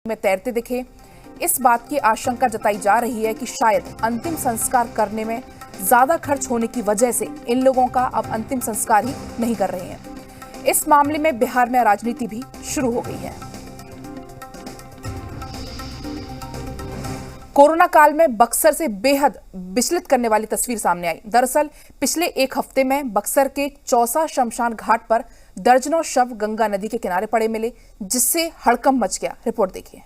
में तैरते दिखे। इस बात की आशंका जताई जा रही है कि शायद अंतिम संस्कार करने में ज्यादा खर्च होने की वजह से इन लोगों का अब अंतिम संस्कार ही नहीं कर रहे हैं। इस मामले में बिहार में राजनीति भी शुरू हो गई है। कोरोना काल में बक्सर से बेहद विचलित करने वाली तस्वीर सामने आई। दरअसल पिछले एक हफ्ते में बक्सर के चौसा शमशान घाट पर दर्जनों शव गंगा नदी के किनारे पड़े मिले, जिससे हड़कंप मच गया। रिपोर्ट देखिए।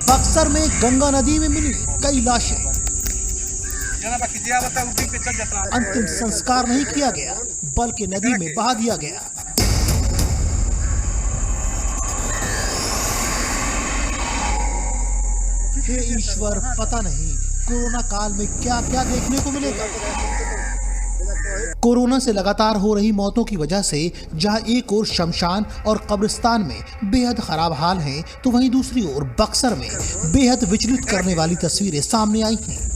बक्सर में गंगा नदी में मिली कई लाशें। अंतिम संस्कार नहीं किया गया, बल्कि नदी में बहा दिया गया। हे ईश्वर, पता नहीं कोरोना काल में क्या क्या देखने को मिलेगा। कोरोना से लगातार हो रही मौतों की वजह से जहां एक ओर शमशान और कब्रिस्तान में बेहद खराब हाल है, तो वहीं दूसरी ओर बक्सर में बेहद विचलित करने वाली तस्वीरें सामने आई हैं।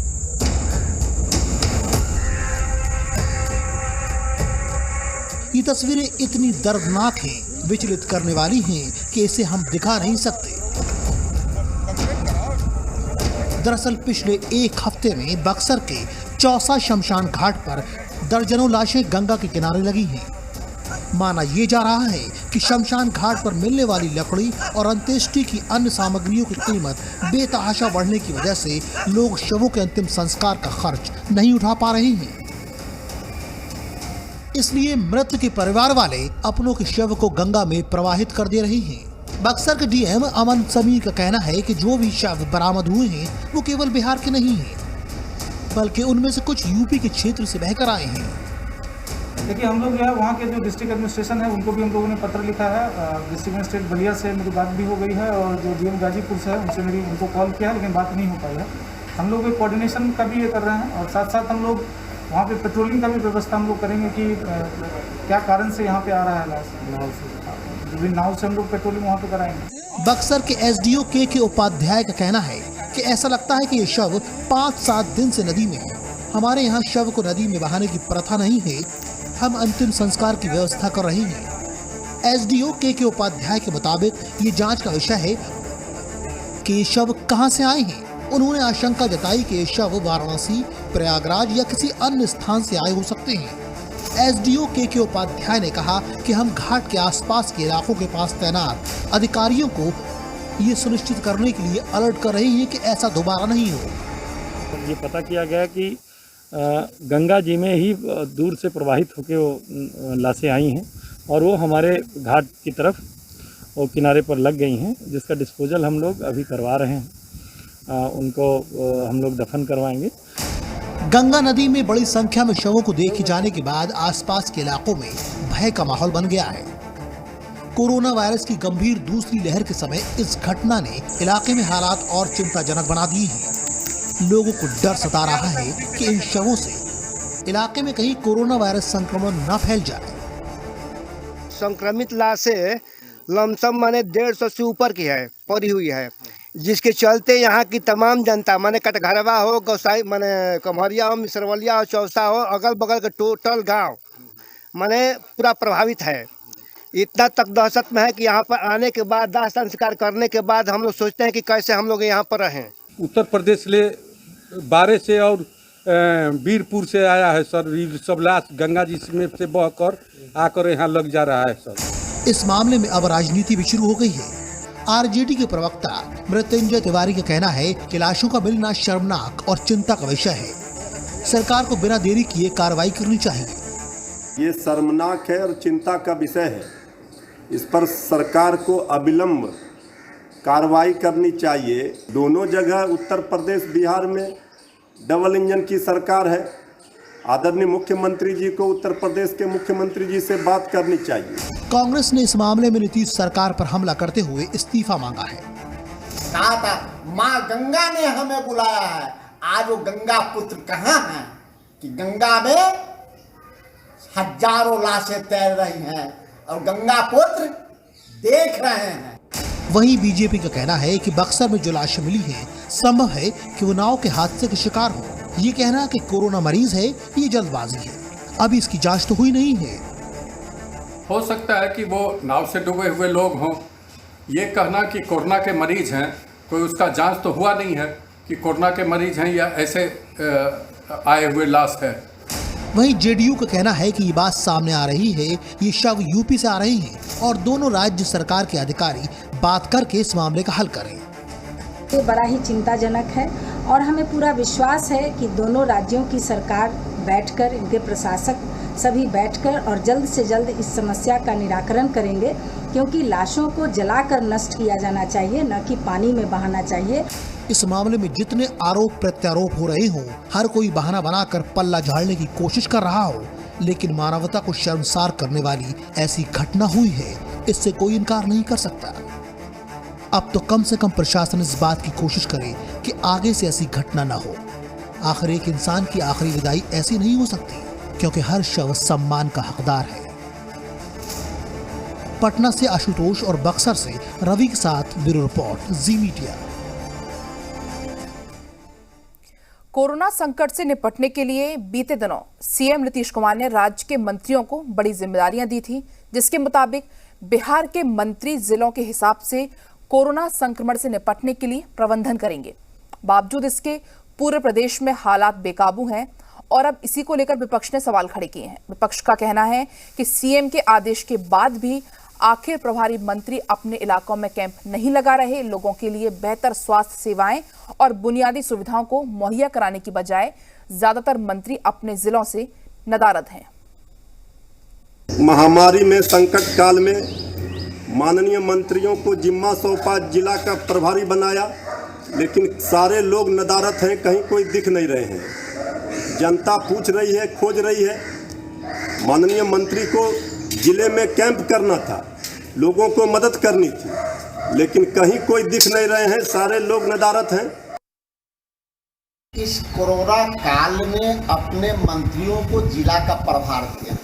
ये तस्वीरें इतनी दर्दनाक हैं, विचलित करने वाली हैं कि इसे हम दिखा नहीं सकते। दरअसल पिछले एक हफ्ते में बक्सर के चौसा शमशान घाट पर दर्जनों लाशें गंगा के किनारे लगी हैं। माना यह जा रहा है कि शमशान घाट पर मिलने वाली लकड़ी और अंत्येष्टि की अन्य सामग्रियों की कीमत बेतहाशा बढ़ने की वजह से लोग शवों के अंतिम संस्कार का खर्च नहीं उठा पा रहे हैं। इसलिए मृत के परिवार वाले अपनों के शव को गंगा में प्रवाहित कर दे रहे हैं। बक्सर के डीएम अमन समीर का कहना है कि जो भी शव बरामद हुए हैं वो केवल बिहार के नहीं हैं, बल्कि उनमें से कुछ यूपी के क्षेत्र से बहकर आए हैं। देखिए, हम लोग यहाँ वहाँ के जो डिस्ट्रिक्ट एडमिनिस्ट्रेशन है उनको भी हम लोगों ने पत्र लिखा है। डिस्ट्रिक्ट मजिस्ट्रेट बलिया से मेरी बात भी हो गई है और जो डीएम गाजीपुर से है उनसे मेरी उनको कॉल किया है, लेकिन बात नहीं हो पाई है। हम लोग कोऑर्डिनेशन का भी ये कर रहे हैं और साथ साथ हम लोग वहाँ पे पेट्रोलिंग का भी व्यवस्था हम लोग करेंगे कि क्या कारण से यहाँ पे आ रहा है लाश। नाव से हम लोग पेट्रोलिंग वहाँ पे कराएंगे। बक्सर के एसडीओ के उपाध्याय का कहना है कि ऐसा लगता है कि ये शव 5-7 दिन से नदी में है। हमारे यहाँ शव को नदी में बहाने की प्रथा नहीं है, हम अंतिम संस्कार की व्यवस्था कर रहे हैं। एसडीओ के उपाध्याय के मुताबिक ये जांच का विषय है कि ये शव कहां से आए हैं। उन्होंने आशंका जताई कि ये शव वाराणसी, प्रयागराज या किसी अन्य स्थान से आए हो सकते हैं। एसडीओ के उपाध्याय ने कहा कि हम घाट के आसपास के इलाकों के पास तैनात अधिकारियों को ये सुनिश्चित करने के लिए अलर्ट कर रहे हैं कि ऐसा दोबारा नहीं हो। ये पता किया गया कि गंगा जी में ही दूर से प्रवाहित होकर वो लाशें आई हैं और वो हमारे घाट की तरफ वो किनारे पर लग गई हैं, जिसका डिस्पोजल हम लोग अभी करवा रहे हैं। उनको हम लोग दफन करवाएंगे। गंगा नदी में बड़ी संख्या में शवों को देखे जाने के बाद आसपास के इलाकों में भय का माहौल बन गया है। कोरोना वायरस की गंभीर दूसरी लहर के समय इस घटना ने इलाके में हालात और चिंताजनक बना दिए हैं। लोगों को डर सता रहा है कि इन शवों से इलाके में कहीं कोरोना वायरस संक्रमण न फैल जाए। संक्रमित लाशें लमसम माने 150 से ऊपर की है, पड़ी हुई है, जिसके चलते यहाँ की तमाम जनता माने कटघरवा हो, गौसाई माने कमहरिया हो, मिसरवलिया हो, चौसा हो, अगल बगल के टोटल गांव माने पूरा प्रभावित है। इतना तक दहशत में है कि यहाँ पर आने के बाद, दाह संस्कार करने के बाद हम लोग सोचते हैं कि कैसे हम लोग यहाँ पर रहें। उत्तर प्रदेश ले बारे से और वीरपुर से आया है सर। सब लाश गंगा जी में से बहकर आकर यहाँ लग जा रहा है सर। इस मामले में अब राजनीति भी शुरू हो गई है। आरजेडी के प्रवक्ता मृत्युंजय तिवारी का कहना है कि लाशों का मिलना शर्मनाक और चिंता का विषय है। सरकार को बिना देरी किए कार्रवाई करनी चाहिए। ये शर्मनाक है और चिंता का विषय है। इस पर सरकार को अविलंब कार्रवाई करनी चाहिए। दोनों जगह उत्तर प्रदेश, बिहार में डबल इंजन की सरकार है। आदरणीय मुख्यमंत्री जी को उत्तर प्रदेश के मुख्यमंत्री जी से बात करनी चाहिए। कांग्रेस ने इस मामले में नीतीश सरकार पर हमला करते हुए इस्तीफा मांगा है। कहा था माँ गंगा ने हमें बुलाया है, आज वो गंगा पुत्र कहाँ हैं कि गंगा में हजारों लाशें तैर रही हैं और गंगा पुत्र देख रहे हैं। वहीं बीजेपी का कहना है कि बक्सर में जो लाशें मिली हैं, संभव है कि वो नाव के हादसे के शिकार हो। ये कहना कि कोरोना मरीज है, ये जल्दबाजी है। अभी इसकी जांच तो हुई नहीं है। हो सकता है कि वो नाव से डूबे हुए लोग हों। ये कहना कि कोरोना के मरीज हैं, कोई उसका जांच तो हुआ नहीं है कि कोरोना के मरीज हैं या ऐसे आए हुए लाश है। वहीं जेडीयू का कहना है कि ये बात सामने आ रही है, ये शव यूपी से आ रहे हैं और दोनों राज्य सरकार के अधिकारी बात करके इस मामले का हल करें। ये बड़ा ही चिंताजनक है और हमें पूरा विश्वास है कि दोनों राज्यों की सरकार बैठकर, इनके प्रशासक सभी बैठकर और जल्द से जल्द इस समस्या का निराकरण करेंगे, क्योंकि लाशों को जलाकर नष्ट किया जाना चाहिए, न कि पानी में बहाना चाहिए। इस मामले में जितने आरोप प्रत्यारोप हो रहे हों, हर कोई बहाना बनाकर पल्ला झाड़ने की कोशिश कर रहा हो, लेकिन मानवता को शर्मसार करने वाली ऐसी घटना हुई है, इससे कोई इनकार नहीं कर सकता। अब तो कम से कम प्रशासन इस बात की कोशिश करे कि आगे से ऐसी घटना न हो। आखिर एक इंसान की आखिरी विदाई ऐसी नहीं हो सकती, क्योंकि हर शव सम्मान का हकदार है। पटना से आशुतोष और बक्सर से रवि के साथ ब्यूरो रिपोर्ट, जी मीडिया। कोरोना संकट से निपटने के लिए बीते दिनों सीएम नीतीश कुमार ने राज्य के मंत्रियों को बड़ी जिम्मेदारियां दी थी, जिसके मुताबिक बिहार के मंत्री जिलों के हिसाब से कोरोना संक्रमण से निपटने के लिए प्रबंधन करेंगे। बावजूद इसके पूरे प्रदेश में हालात बेकाबू हैं और अब इसी को लेकर विपक्ष ने सवाल खड़े किए हैं। विपक्ष का कहना है कि सीएम के आदेश के बाद भी आखिर प्रभारी मंत्री अपने इलाकों में कैंप नहीं लगा रहे। लोगों के लिए बेहतर स्वास्थ्य सेवाएं और बुनियादी सुविधाओं को मुहैया कराने की बजाय ज्यादातर मंत्री अपने जिलों से नदारद हैं। महामारी में, संकट काल में माननीय मंत्रियों को जिम्मा सौंपा, जिला का प्रभारी बनाया, लेकिन सारे लोग नदारत हैं, कहीं कोई दिख नहीं रहे हैं। जनता पूछ रही है, खोज रही है। माननीय मंत्री को जिले में कैंप करना था, लोगों को मदद करनी थी, लेकिन कहीं कोई दिख नहीं रहे हैं, सारे लोग नदारत हैं। इस कोरोना काल में अपने मंत्रियों को जिला का प्रभार दिया।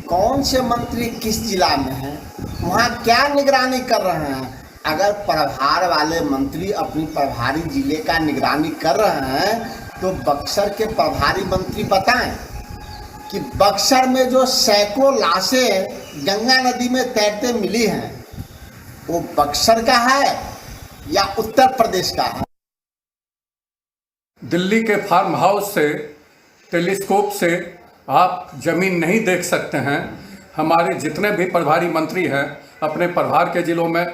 कौन से मंत्री किस जिला में हैं, वहाँ क्या निगरानी कर रहे हैं? अगर प्रभार वाले मंत्री अपनी प्रभारी जिले का निगरानी कर रहे हैं, तो बक्सर के प्रभारी मंत्री बताएं कि बक्सर में जो सैकड़ों लाशें गंगा नदी में तैरते मिली हैं, वो बक्सर का है या उत्तर प्रदेश का है? दिल्ली के फार्म हाउस से, टेलीस्कोप से आप जमीन नहीं देख सकते हैं। हमारे जितने भी प्रभारी मंत्री हैं अपने प्रभार के जिलों में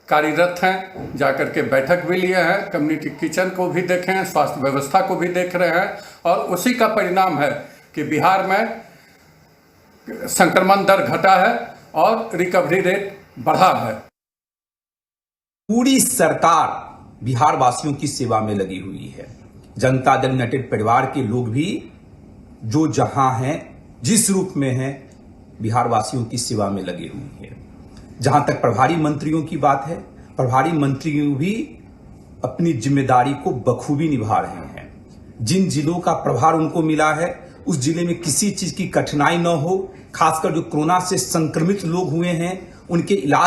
कार्यरत हैं, जाकर के बैठक भी लिए हैं, कम्युनिटी किचन को भी देखे हैं, स्वास्थ्य व्यवस्था को भी देख रहे हैं, और उसी का परिणाम है कि बिहार में संक्रमण दर घटा है और रिकवरी रेट बढ़ा है। पूरी सरकार बिहार वासियों की सेवा में लगी हुई है। जनता दल यूनाइटेड परिवार के लोग भी जो जहां हैं, जिस रूप में हैं, बिहार वासियों की सेवा में लगे हुए हैं। जहां तक प्रभारी मंत्रियों की बात है, प्रभारी मंत्री भी अपनी जिम्मेदारी को बखूबी निभा रहे हैं। जिन जिलों का प्रभार उनको मिला है, उस जिले में किसी चीज की कठिनाई न हो। खासकर जो कोरोना से संक्रमित लोग हुए हैं, उनके इलाज